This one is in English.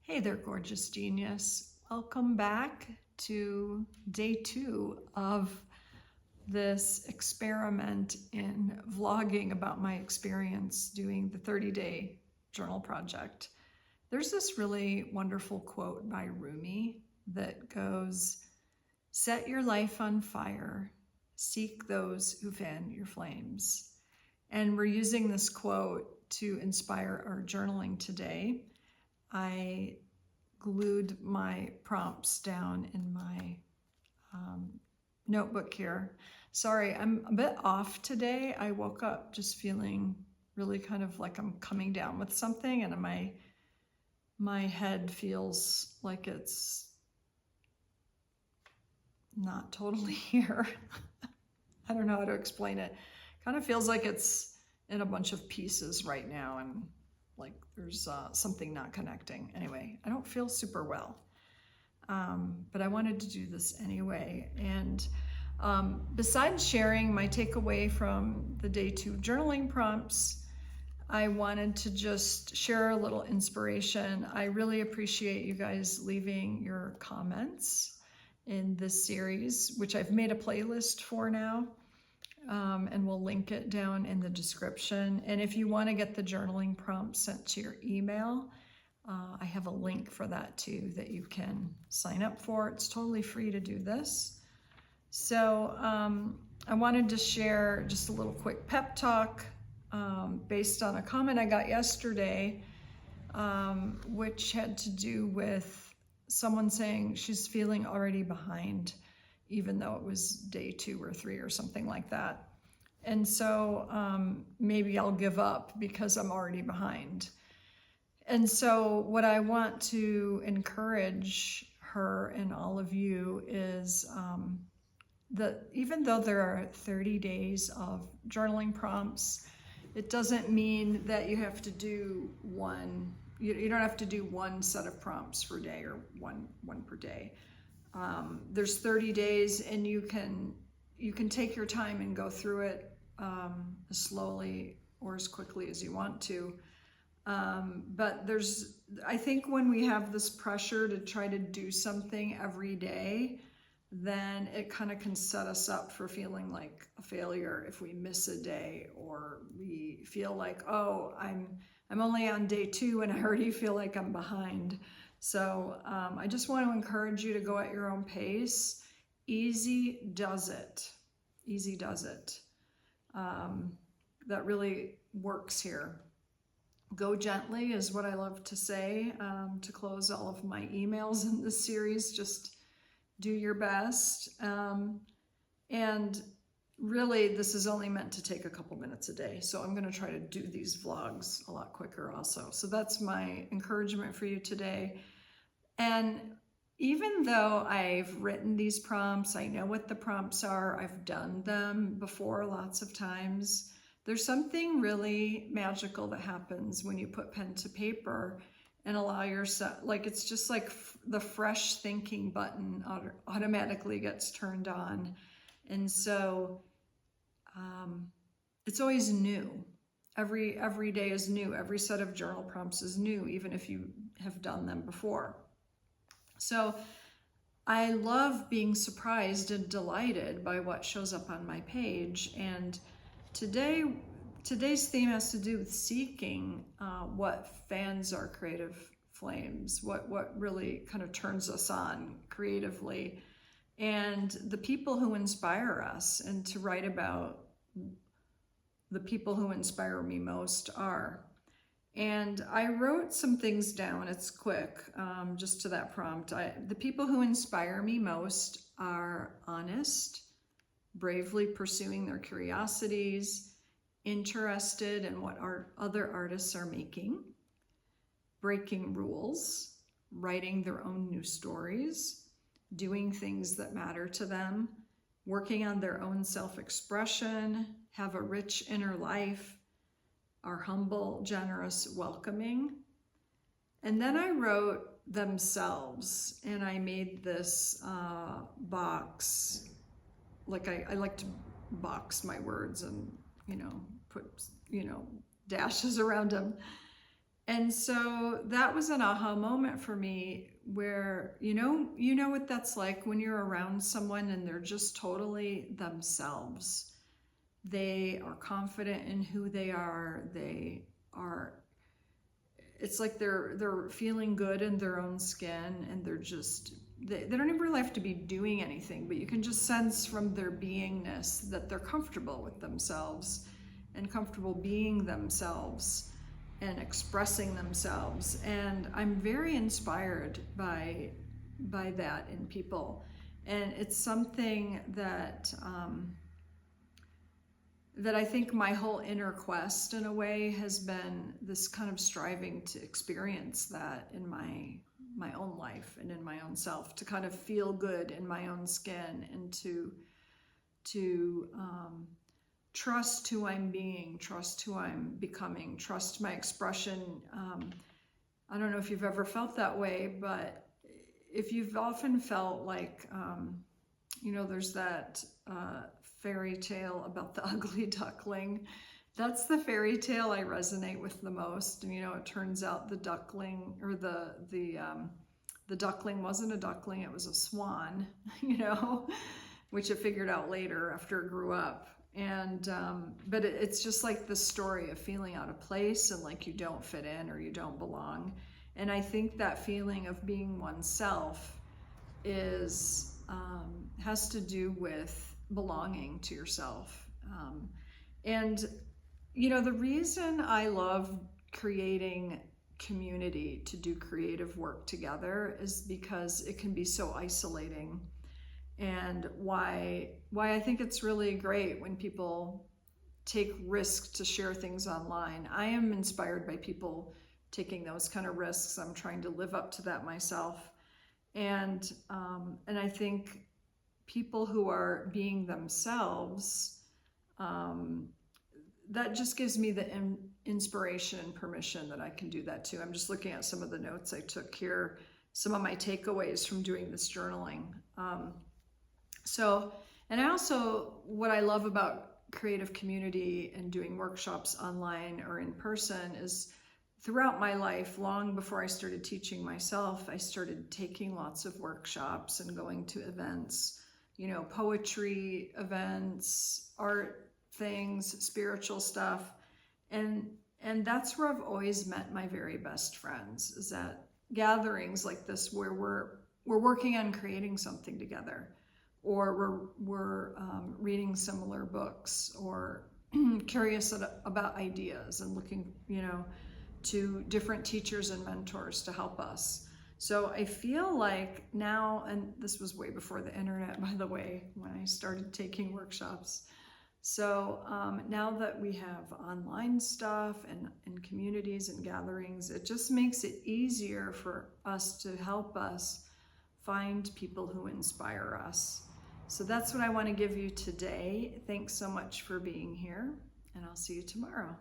Hey there, gorgeous genius. Welcome back to day 2 of this experiment in vlogging about my experience doing the 30-day journal project. There's this really wonderful quote by Rumi that goes, "Set your life on fire, seek those who fan your flames." And we're using this quote to inspire our journaling today. I glued my prompts down in my notebook here. Sorry, I'm a bit off today. I woke up just feeling really kind of like I'm coming down with something, and my head feels like it's not totally here. I don't know how to explain it. Kind of feels like it's in a bunch of pieces right now, and like there's something not connecting. Anyway, I don't feel super well, but I wanted to do this anyway. And besides sharing my takeaway from the day 2 journaling prompts, I wanted to just share a little inspiration. I really appreciate you guys leaving your comments in this series, which I've made a playlist for now. And we'll link it down in the description. And if you want to get the journaling prompts sent to your email, I have a link for that too that you can sign up for. It's totally free to do this. So I wanted to share just a little quick pep talk based on a comment I got yesterday, which had to do with someone saying she's feeling already behind, even though it was day 2 or 3 or something like that. And so maybe I'll give up because I'm already behind. And so what I want to encourage her and all of you is that even though there are 30 days of journaling prompts, it doesn't mean that you have to do one. You don't have to do one set of prompts per day or one per day. There's 30 days, and you can take your time and go through it as slowly or as quickly as you want to. But I think when we have this pressure to try to do something every day, then it kind of can set us up for feeling like a failure if we miss a day, or we feel like, oh, I'm only on day 2 and I already feel like I'm behind. So I just want to encourage you to go at your own pace. Easy does it. Easy does it. That really works here. Go gently is what I love to say to close all of my emails in this series. Just do your best. And really, this is only meant to take a couple minutes a day. So I'm going to try to do these vlogs a lot quicker also. So that's my encouragement for you today. And even though I've written these prompts, I know what the prompts are, I've done them before lots of times, there's something really magical that happens when you put pen to paper and allow yourself, like it's just like the fresh thinking button automatically gets turned on. And so it's always new. Every day is new. Every set of journal prompts is new, even if you have done them before. So I love being surprised and delighted by what shows up on my page. And today's theme has to do with seeking what fans our creative flames, what really kind of turns us on creatively, and the people who inspire us. And to write about the people who inspire me most are. And I wrote some things down. It's quick, just to that prompt. The people who inspire me most are honest, bravely pursuing their curiosities, interested in what other artists are making, breaking rules, writing their own new stories, doing things that matter to them, working on their own self-expression, have a rich inner life, are humble, generous, welcoming. And then I wrote themselves, and I made this box. Like I like to box my words and, put, dashes around them. And so that was an aha moment for me where, you know what that's like when you're around someone and they're just totally themselves. They are confident in who they are. It's like they're feeling good in their own skin, and they don't even really have to be doing anything, but you can just sense from their beingness that they're comfortable with themselves and comfortable being themselves and expressing themselves. And I'm very inspired by that in people. And it's something that that I think my whole inner quest in a way has been this kind of striving to experience that in my own life and in my own self, to kind of feel good in my own skin, and to trust who I'm being, trust who I'm becoming, trust my expression. I don't know if you've ever felt that way, but if you've often felt like, there's that fairy tale about the ugly duckling. That's the fairy tale I resonate with the most. And it turns out the duckling, or the duckling wasn't a duckling, it was a swan, which it figured out later after it grew up. And but it's just like the story of feeling out of place and like you don't fit in or you don't belong. And I think that feeling of being oneself has to do with belonging to yourself. And the reason I love creating community to do creative work together is because it can be so isolating. And why I think it's really great when people take risks to share things online. I am inspired by people taking those kind of risks. I'm trying to live up to that myself. And I think people who are being themselves, that just gives me the inspiration and permission that I can do that too. I'm just looking at some of the notes I took here, some of my takeaways from doing this journaling. And I also, what I love about creative community and doing workshops online or in person is throughout my life, long before I started teaching myself, I started taking lots of workshops and going to events, poetry events, art things, spiritual stuff. And that's where I've always met my very best friends, is at gatherings like this where we're working on creating something together, or we're reading similar books, or curious about ideas and looking, to different teachers and mentors to help us. So I feel like now, and this was way before the internet, by the way, when I started taking workshops. So now that we have online stuff and communities and gatherings, it just makes it easier for us to help us find people who inspire us. So that's what I want to give you today. Thanks so much for being here, and I'll see you tomorrow.